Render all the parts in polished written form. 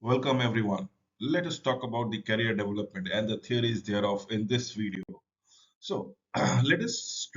Welcome everyone. Let us talk about the career development and the theories thereof in this video. So, let us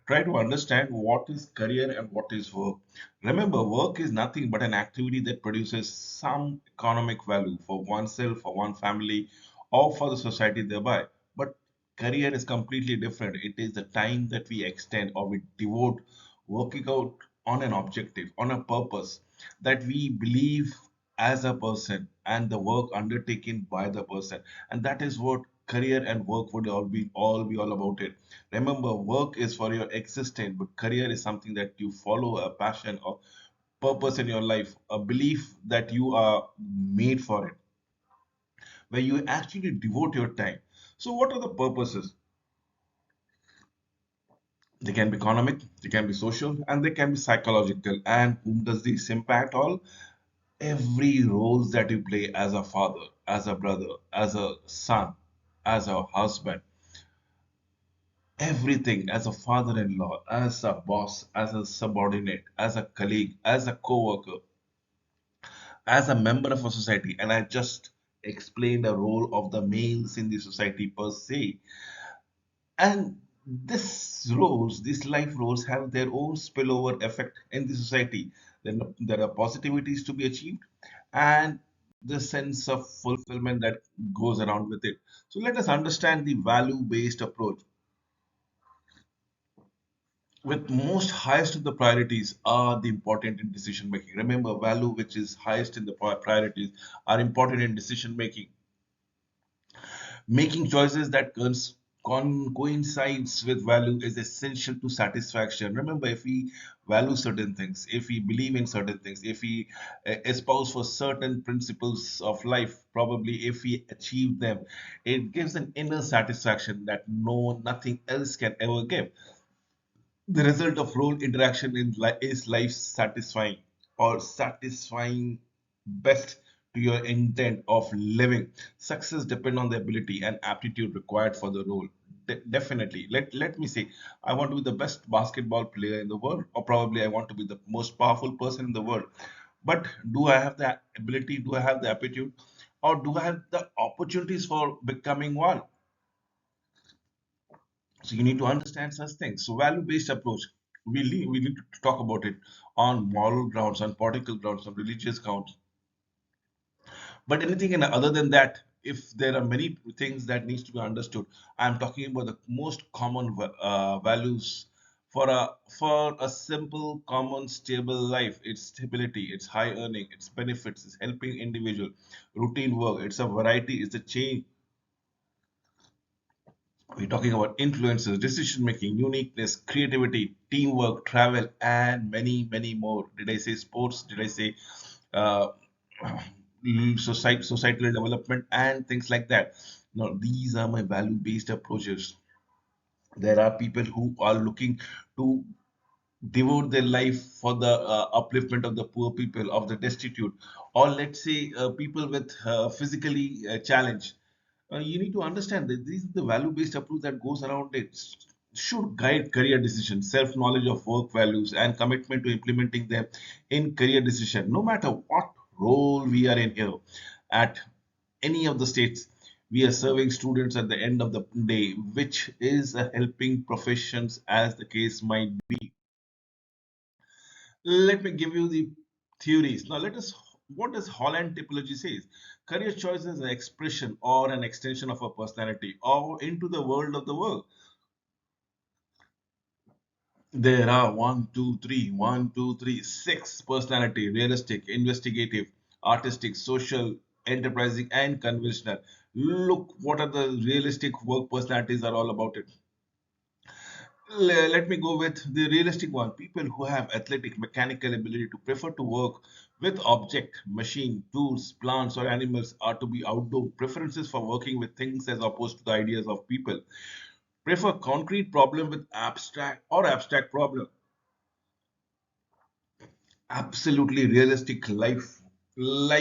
try to understand what is career and what is work. Remember, work is nothing but an activity that produces some economic value for oneself, for one family, or for the society thereby. But career is completely different. It is the time that we extend or we devote working out on an objective, on a purpose that we believe as a person and the work undertaken by the person. And that is what career and work would all be all about it. Remember, work is for your existence, but career is something that you follow a passion or purpose in your life, a belief that you are made for it, where you actually devote your time. So, what are the purposes? They can be economic, they can be social, and they can be psychological. And whom does this impact all? Every roles that you play as a father, as a brother, as a son, as a husband, everything as a father-in-law, as a boss, as a subordinate, as a colleague, as a co-worker, as a member of a society. And I just explained the role of the males in the society per se. And these life roles have their own spillover effect in the society. Then there are positivities to be achieved and the sense of fulfillment that goes around with it. So let us understand the value-based approach. With most highest of the priorities are the important in decision making. Remember, value which is highest in the priorities are important in decision making. Making choices that coincides with value is essential to satisfaction. Remember, if we value certain things, if we believe in certain things, if we espouse for certain principles of life, probably if we achieve them, it gives an inner satisfaction that nothing else can ever give. The result of role interaction in is life satisfying or satisfying best to your intent of living. Success depend on the ability and aptitude required for the role. Definitely. Let me say, I want to be the best basketball player in the world, or probably I want to be the most powerful person in the world. But do I have the ability? Do I have the aptitude? Or do I have the opportunities for becoming one? So you need to understand such things. So value-based approach, we need to talk about it on moral grounds, on political grounds, on religious grounds. But anything other than that, if there are many things that needs to be understood, I'm talking about the most common values for a simple, common, stable life. It's stability, it's high earning, it's benefits, it's helping individual, routine work, it's a variety, it's a change. We're talking about influences, decision making, uniqueness, creativity, teamwork, travel, and many, many more. Did I say sports? Did I say uh, societal development and things like that? No, these are my value based approaches. There are people who are looking to devote their life for the upliftment of the poor people, of the destitute, or let's say people with physically challenged. You need to understand that this is the value-based approach that goes around it. Should guide career decisions, self-knowledge of work values, and commitment to implementing them in career decision. No matter what role we are in here, at any of the states, we are serving students at the end of the day, which is a helping professions as the case might be. Let me give you the theories. Now, what does Holland typology says? Career choice is an expression or an extension of a personality or into the world of the work. There are one, two, three, six personality, realistic, investigative, artistic, social, enterprising, and conventional. Look, what are the realistic work personalities are all about it. Let me go with the realistic one. People who have athletic, mechanical ability to prefer to work with object, machine, tools, plants, or animals are to be outdoor. Preferences for working with things as opposed to the ideas of people. Prefer concrete problem with abstract problem. Absolutely realistic life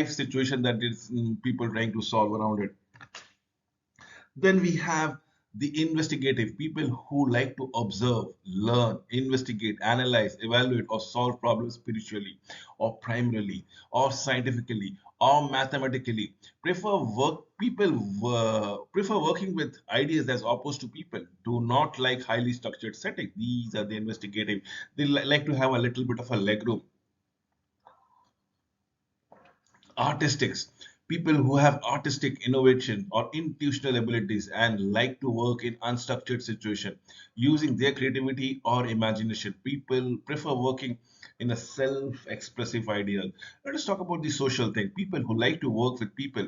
situation that is people trying to solve around it. Then we have The investigative, people who like to observe, learn, investigate, analyze, evaluate, or solve problems spiritually, or primarily, or scientifically, or mathematically. Prefer working with ideas as opposed to people do not like highly structured setting. These are the investigative. They like to have a little bit of a legroom. Artistics, people who have artistic innovation or intuitional abilities and like to work in unstructured situation using their creativity or imagination. People prefer working in a self-expressive ideal. Let us talk about the social thing. People who like to work with people.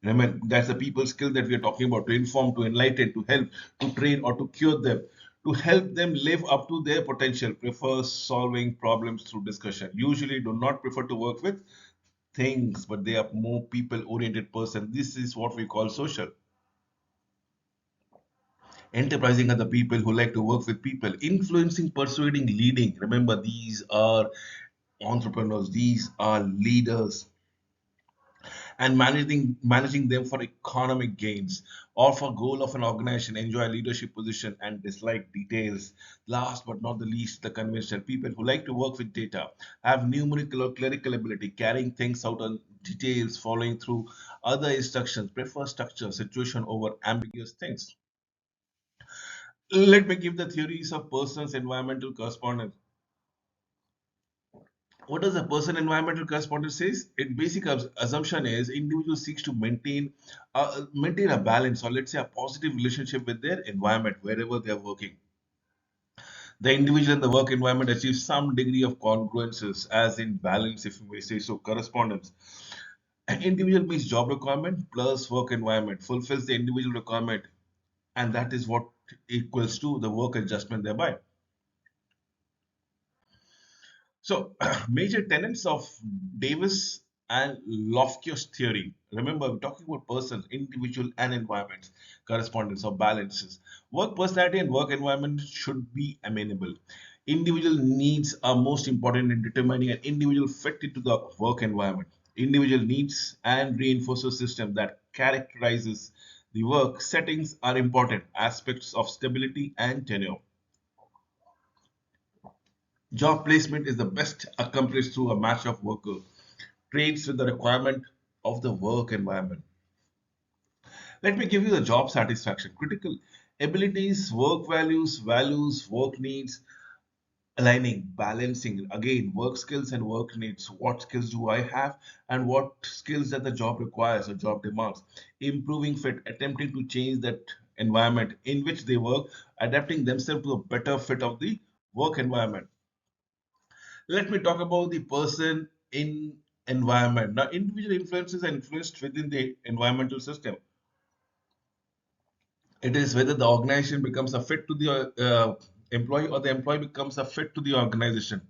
Remember, that's the people skill that we are talking about, to inform, to enlighten, to help, to train, or to cure them, to help them live up to their potential. Prefer solving problems through discussion. Usually do not prefer to work with things, but they are more people oriented person. This is what we call social. Enterprising are the people who like to work with people. Influencing, persuading, leading. Remember, these are entrepreneurs, these are leaders, and managing them for economic gains or for goal of an organization. Enjoy leadership position and dislike details. Last but not the least, the conventional people who like to work with data, have numerical or clerical ability, carrying things out on details, following through other instructions, prefer structure situation over ambiguous things. Let me give the theories of person's environmental correspondence. What does a person environmental correspondent says? It basic assumption is individual seeks to maintain a balance, or let's say a positive relationship with their environment wherever they are working. The individual in the work environment achieves some degree of congruences, as in balance, if you may say so. Correspondence. An individual meets job requirement plus work environment, fulfills the individual requirement, and that is what equals to the work adjustment thereby. So, major tenets of Davis and Loftus theory. Remember, we're talking about persons, individual, and environments, correspondence or balances. Work personality and work environment should be amenable. Individual needs are most important in determining an individual fit into the work environment. Individual needs and reinforcer system that characterizes the work settings are important aspects of stability and tenure. Job placement is the best accomplished through a match of worker traits with the requirement of the work environment. Let me give you the job satisfaction. Critical abilities, work values, work needs, aligning, balancing. Again, work skills and work needs. What skills do I have and what skills that the job requires or job demands? Improving fit, attempting to change that environment in which they work, adapting themselves to a better fit of the work environment. Let me talk about the person in environment. Now, individual influences are influenced within the environmental system. It is whether the organization becomes a fit to the employee or the employee becomes a fit to the organization.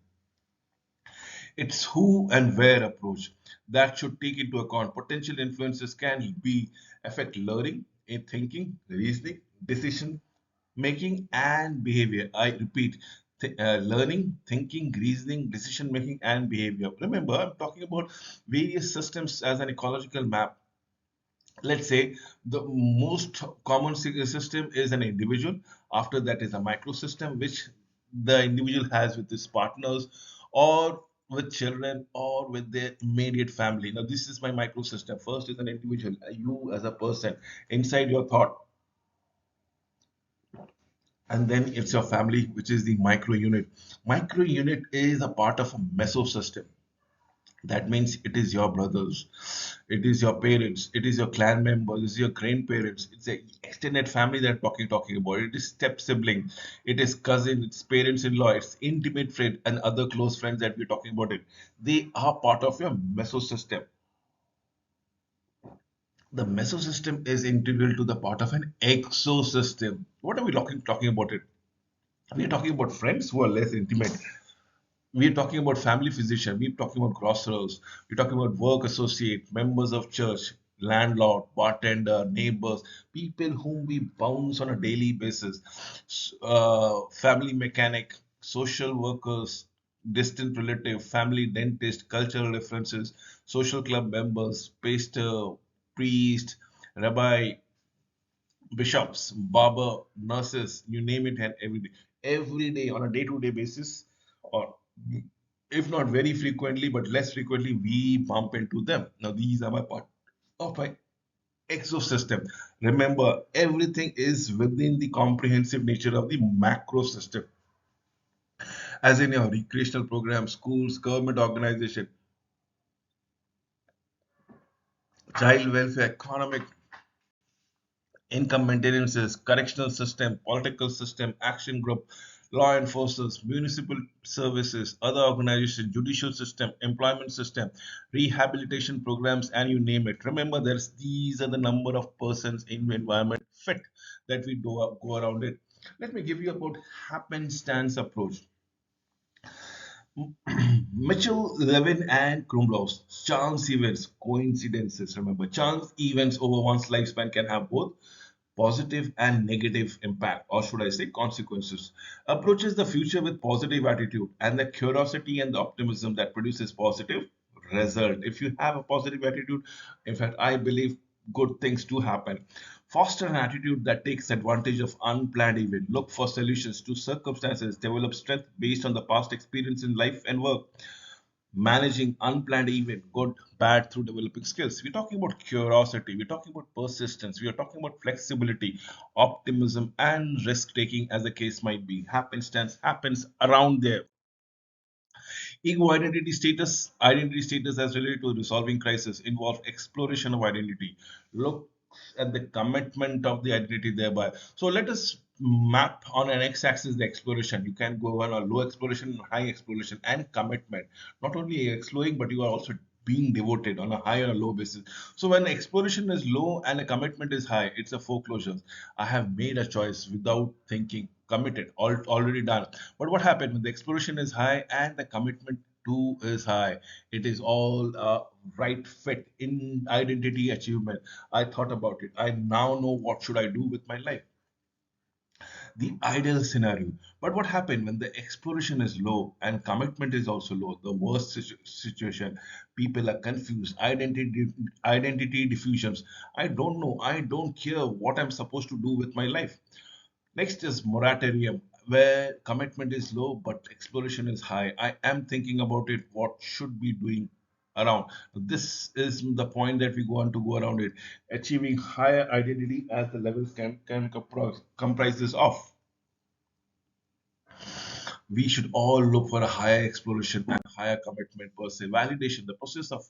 It's who and where approach that should take into account. Potential influences can be affect learning, in thinking, reasoning, decision making, and behavior. I repeat, learning, thinking, reasoning, decision making, and behavior. Remember, I'm talking about various systems as an ecological map. Let's say the most common system is an individual. After that is a microsystem, which the individual has with his partners or with children or with their immediate family. Now, this is my microsystem. First is an individual, you as a person, inside your thought, and then it's your family, which is the micro unit. Micro unit is a part of a mesosystem. That means it is your brothers, it is your parents, it is your clan members, it is your grandparents, it's a extended family that talking about. It is step sibling, it is cousin, it's parents-in-law, it's intimate friend, and other close friends that we're talking about it. They are part of your mesosystem. The mesosystem is integral to the part of an exosystem. What are we talking about it? We're talking about friends who are less intimate. We're talking about family physician. We're talking about grocers. We're talking about work associate, members of church, landlord, bartender, neighbors, people whom we bounce on a daily basis, family mechanic, social workers, distant relative, family dentist, cultural references, social club members, pastor, priest, rabbi, bishops, barber, nurses, you name it, and every day on a day-to-day basis, or if not very frequently, but less frequently, we bump into them. Now, these are my part of my exosystem. Remember, everything is within the comprehensive nature of the macro system, as in your recreational programs, schools, government organization, child welfare, economic income maintenances, correctional system, political system, action group, law enforcers, municipal services, other organizations, judicial system, employment system, rehabilitation programs, and you name it. Remember, there's these are the number of persons in the environment fit that we go around it. Let me give you about happenstance approach. Mitchell, Levin, and Krumlov's chance events, coincidences. Remember, chance events over one's lifespan can have both positive and negative impact, or should I say, consequences. Approaches the future with positive attitude and the curiosity and the optimism that produces positive result. If you have a positive attitude, in fact, I believe good things do happen. Foster an attitude that takes advantage of unplanned event. Look for solutions to circumstances. Develop strength based on the past experience in life and work. Managing unplanned event, good, bad, through developing skills. We're talking about curiosity. We're talking about persistence. We are talking about flexibility, optimism, and risk taking, as the case might be. Happenstance happens around there. Ego identity status as related to resolving crisis involve exploration of identity. Look at the commitment of the identity thereby. So let us map on an x-axis the exploration. You can go on a low exploration, high exploration, and commitment. Not only exploring, but you are also being devoted on a high or a low basis. So when exploration is low and a commitment is high, it's a foreclosure. I have made a choice without thinking, committed, already done. But what happened when the exploration is high and the commitment too is high? It is all right fit in identity achievement. I thought about it. I now know what should I do with my life. The ideal scenario. But what happened when the exploration is low and commitment is also low? The worst situation. People are confused. Identity diffusions. I don't know. I don't care what I'm supposed to do with my life. Next is moratorium, where commitment is low but exploration is high. I am thinking about it, what should be doing around. This is the point that we go on to go around it. Achieving higher identity as the levels can comprise this of. We should all look for a higher exploration and higher commitment per se. Validation, the process of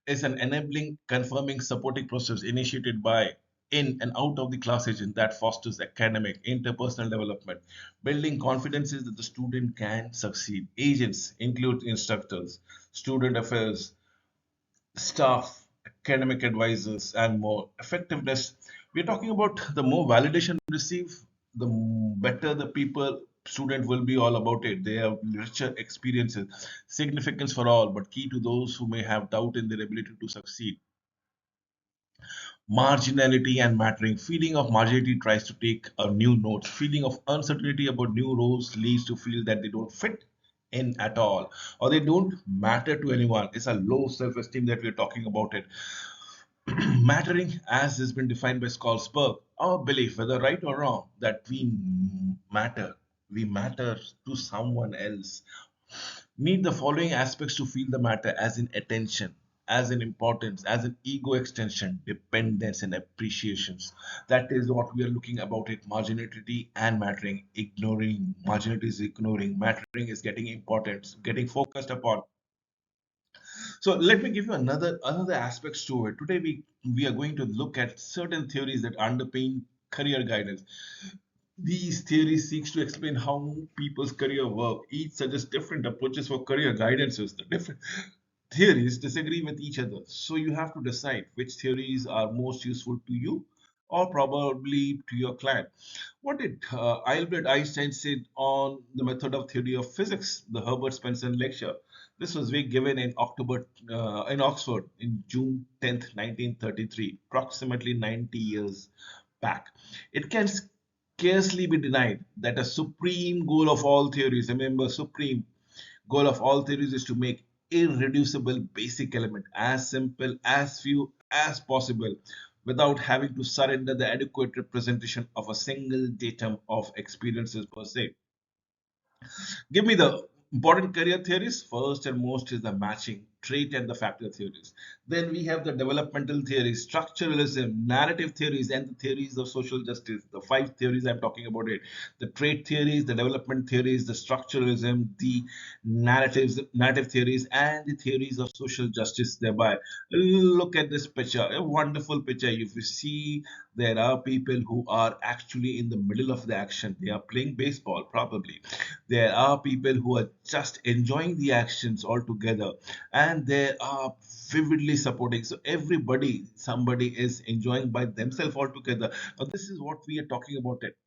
is an enabling, confirming, supporting process initiated by in and out of the class agent that fosters academic, interpersonal development. Building confidence is that the student can succeed. Agents include instructors, student affairs, staff, academic advisors, and more. Effectiveness, we're talking about the more validation receive, the better the people student will be all about it. They have richer experiences, significance for all, but key to those who may have doubt in their ability to succeed. Marginality and mattering. Feeling of marginality tries to take a new note. Feeling of uncertainty about new roles leads to feel that they don't fit in at all, or they don't matter to anyone. It's a low self-esteem that we're talking about it. Mattering, as has been defined by Skolsberg, our belief, whether right or wrong, that matter, we matter to someone else. Need the following aspects to feel the matter, as in attention, as in importance, as in ego extension, dependence, and appreciations. That is what we are looking about it. Marginality and mattering. Ignoring. Marginality is ignoring. Mattering is getting importance, getting focused upon. So let me give you another aspects to it. Today we are going to look at certain theories that underpin career guidance. These theories seeks to explain how people's career work. Each suggests different approaches for career guidances. The different theories disagree with each other. So you have to decide which theories are most useful to you or probably to your client. What did Albert Einstein say on the method of theory of physics, the Herbert Spencer lecture? This was given in in Oxford in June 10th, 1933, approximately 90 years back. It can scarcely be denied that a supreme goal of all theories, remember, supreme goal of all theories is to make irreducible basic element as simple as few as possible, without having to surrender the adequate representation of a single datum of experiences per se. Give me the important career theories. First and most is the matching, trait, and the factor theories. Then we have the developmental theories, structuralism, narrative theories, and the theories of social justice. The five theories I'm talking about it. The trait theories, the development theories, the structuralism, the narrative theories, and the theories of social justice thereby. Look at this picture, a wonderful picture. If you see, there are people who are actually in the middle of the action. They are playing baseball, probably. There are people who are just enjoying the actions altogether, and there are vividly supporting. So everybody, somebody is enjoying by themselves altogether. Now, this is what we are talking about. It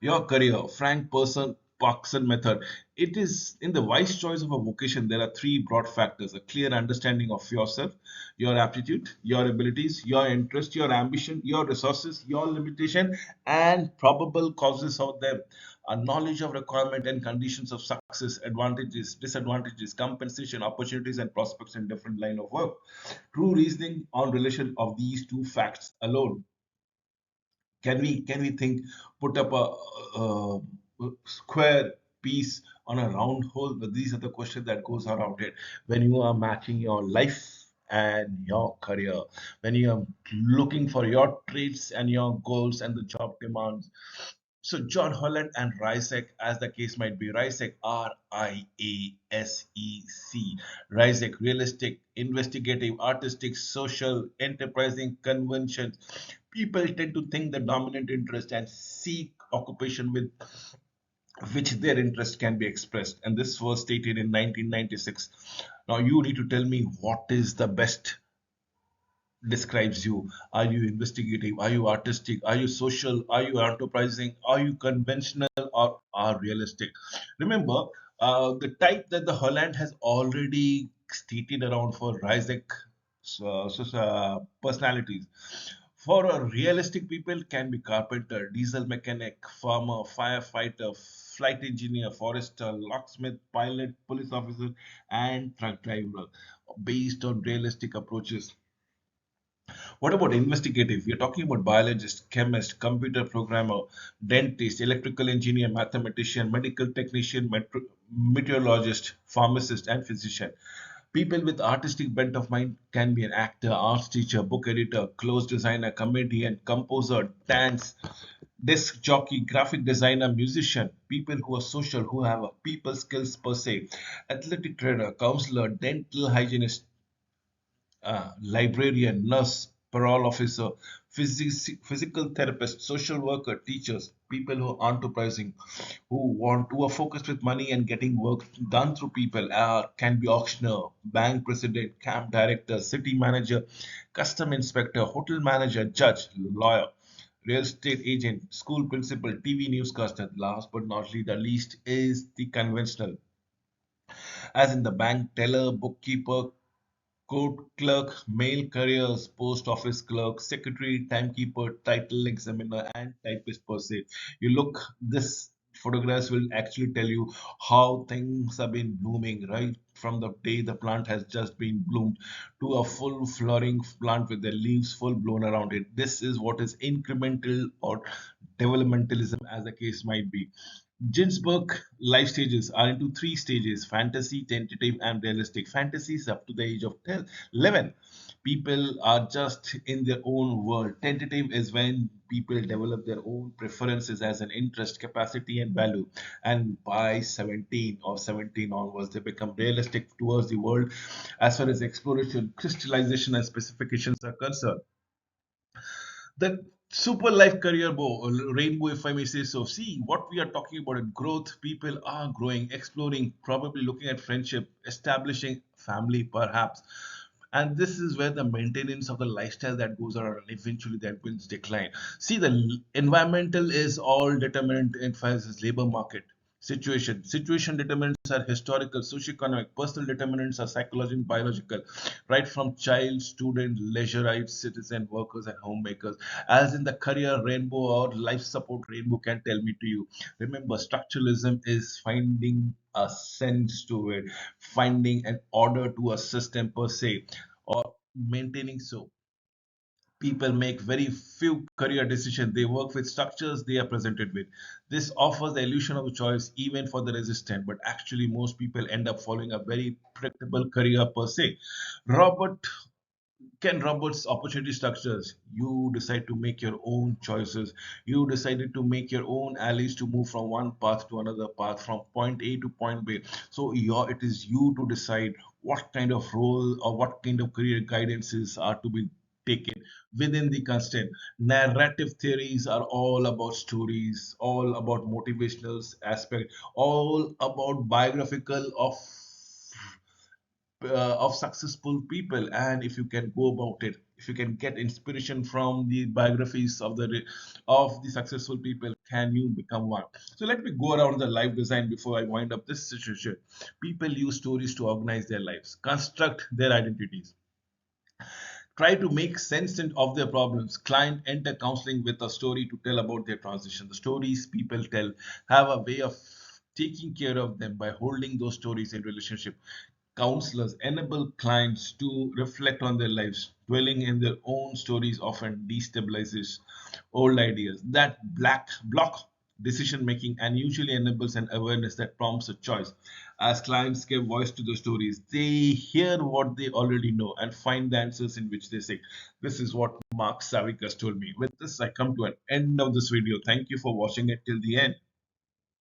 your career, Frank Person Parkson method. It is in the wise choice of a vocation. There are three broad factors: a clear understanding of yourself, your aptitude, your abilities, your interest, your ambition, your resources, your limitation, and probable causes of them. A knowledge of requirement and conditions of success, advantages, disadvantages, compensation, opportunities, and prospects in different line of work. True reasoning on relation of these two facts alone. Can we think, put up a square piece on a round hole? But these are the questions that goes around it when you are matching your life and your career, when you are looking for your traits and your goals and the job demands. So John Holland and Risek, as the case might be, Risek, Riasec, Risek, realistic, investigative, artistic, social, enterprising, conventions. People tend to think the dominant interest and seek occupation with which their interest can be expressed. And this was stated in 1996. Now you need to tell me what is the best describes you. Are you investigative? Are you artistic? Are you social? Are you enterprising? Are you conventional or are realistic? Remember, the type that the Holland has already stated around for Rizek personalities. For a realistic people can be carpenter, diesel mechanic, farmer, firefighter, flight engineer, forester, locksmith, pilot, police officer, and truck driver based on realistic approaches. What about investigative? We are talking about biologist, chemist, computer programmer, dentist, electrical engineer, mathematician, medical technician, meteorologist, pharmacist, and physician. People with artistic bent of mind can be an actor, arts teacher, book editor, clothes designer, comedian, composer, dance, disc jockey, graphic designer, musician. People who are social, who have a people skills per se, athletic trainer, counselor, dental hygienist, librarian, nurse, parole officer, physical therapist, social worker, teachers, people who are enterprising, who are focused with money and getting work done through people, can be auctioneer, bank president, camp director, city manager, custom inspector, hotel manager, judge, lawyer, real estate agent, school principal, TV newscaster. Last but not least, the least is the conventional, as in the bank teller, bookkeeper, court clerk, mail couriers, post office clerk, secretary, timekeeper, title examiner, and typist per se. You look, this photographs will actually tell you how things have been blooming, right? From the day the plant has just been bloomed to a full flowering plant with the leaves full blown around it. This is what is incremental or developmentalism, as the case might be. Ginsburg life stages are into three stages: fantasy, tentative, and realistic. Fantasy is up to the age of 11. People are just in their own world. Tentative is when people develop their own preferences as an interest, capacity, and value. And by 17 or 17 onwards, they become realistic towards the world as far as exploration, crystallization, and specifications are concerned. The super life career rainbow, if I may say so. See, what we are talking about is growth. People are growing, exploring, probably looking at friendship, establishing family, perhaps. And this is where the maintenance of the lifestyle that goes around and eventually that will decline. See, the environmental is all determinant in as labor market situation. Situation determinants are historical, socioeconomic, personal determinants are psychological, biological, right from child, student, leisureite, citizen, workers, and homemakers. As in the career rainbow or life support rainbow can tell me to you. Remember, structuralism is finding a sense to it, finding an order to a system per se, or maintaining so. People make very few career decisions. They work with structures they are presented with. This offers the illusion of choice even for the resistant, but actually most people end up following a very predictable career per se. Robert Ken Roberts' opportunity structures. You decide to make your own choices. You decided to make your own alleys to move from one path to another path, from point A to point B. So it is you to decide what kind of role or what kind of career guidances are to be taken within the constraint. Narrative theories are all about stories, all about motivational aspect, all about biographical of successful people. And if you can go about it, if you can get inspiration from the biographies of the successful people, can you become one? So let me go around the life design before I wind up this situation. People use stories to organize their lives, construct their identities, try to make sense of their problems. Client enter counseling with a story to tell about their transition. The stories people tell have a way of taking care of them by holding those stories in relationship. Counselors enable clients to reflect on their lives. Dwelling in their own stories often destabilizes old ideas that black block decision making and usually enables an awareness that prompts a choice. As clients give voice to the stories, they hear what they already know and find the answers in which they seek. This is what Mark Savikas told me. With this, I come to an end of this video. Thank you for watching it till the end.